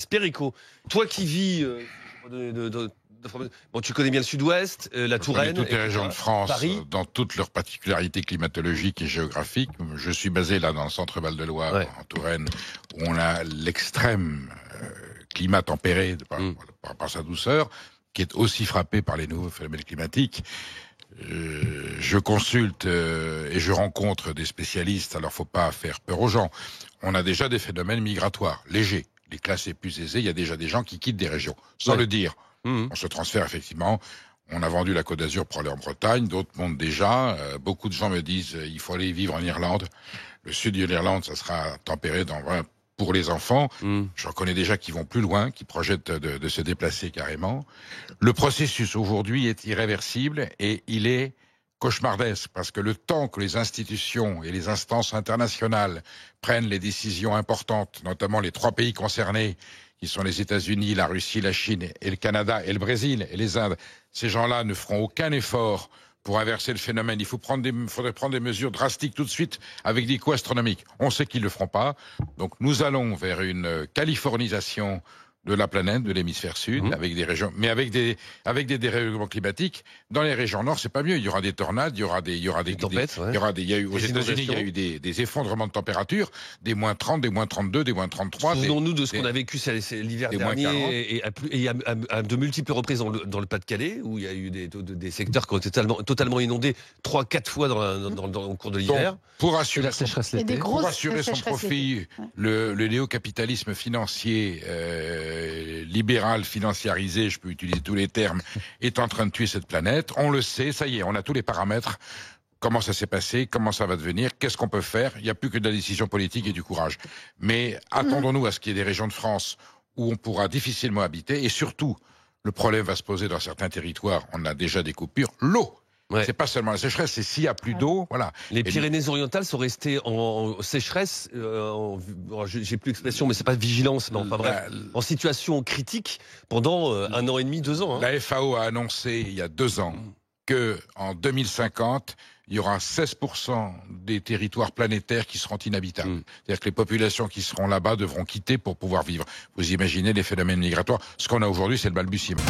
Perico, toi qui vis, bon, tu connais bien le Sud-Ouest, la Touraine, toutes les régions de France, Paris. dans toutes leurs particularités climatologiques et géographiques. Je suis basé là dans le centre Val-de-Loire, Ouais. en Touraine, où on a l'extrême climat tempéré par sa douceur, qui est aussi frappé par les nouveaux phénomènes climatiques. Je consulte et je rencontre des spécialistes, alors faut pas faire peur aux gens. On a déjà des phénomènes migratoires légers. Les classes les plus aisées, il y a déjà des gens qui quittent des régions, sans le dire. On se transfère effectivement. On a vendu la Côte d'Azur pour aller en Bretagne, d'autres montent déjà. Beaucoup de gens me disent il faut aller vivre en Irlande. Le sud de l'Irlande, ça sera tempéré pour les enfants. Je reconnais déjà qu'ils vont plus loin, qu'ils projettent de se déplacer carrément. Le processus aujourd'hui est irréversible et il est cauchemardesque, parce que le temps que les institutions et les instances internationales prennent les décisions importantes, notamment les 3 pays concernés, qui sont les États-Unis, la Russie, la Chine et le Canada et le Brésil et les Indes, ces gens-là ne feront aucun effort pour inverser le phénomène. Il faudrait prendre des mesures drastiques tout de suite avec des coûts astronomiques. On sait qu'ils ne le feront pas. Donc nous allons vers une californisation de la planète, de l'hémisphère sud, avec des régions, mais avec des dérèglements climatiques. Dans les régions nord, c'est pas mieux. Il y aura des tornades, il y aura des tempêtes. aux États-Unis, il y a eu des effondrements de température, des moins 30, des moins 32, des moins 33. Souvenons-nous de ce qu'on a vécu l'hiver dernier et à de multiples reprises dans le Pas-de-Calais, où il y a eu des secteurs qui ont été totalement inondés 3-4 fois au cours de l'hiver. Pour assurer son sécheresse profit, le néo-capitalisme financier libéral, financiarisé, je peux utiliser tous les termes, est en train de tuer cette planète. On le sait, ça y est, on a tous les paramètres. Comment ça s'est passé, comment ça va devenir, qu'est-ce qu'on peut faire. Il n'y a plus que de la décision politique et du courage. Mais attendons-nous à ce qu'il y ait des régions de France où on pourra difficilement habiter, et surtout, le problème va se poser dans certains territoires, on a déjà des coupures, l'eau. Ouais. C'est pas seulement la sécheresse, c'est s'il y a plus d'eau, voilà. Les Pyrénées-Orientales sont restées en sécheresse, j'ai plus l'expression, mais c'est pas vigilance, non, pas vrai. En situation critique pendant 1 an et demi, 2 ans. La FAO a annoncé il y a 2 ans que en 2050, il y aura 16% des territoires planétaires qui seront inhabitables. C'est-à-dire que les populations qui seront là-bas devront quitter pour pouvoir vivre. Vous imaginez les phénomènes migratoires. Ce qu'on a aujourd'hui, c'est le balbutiement.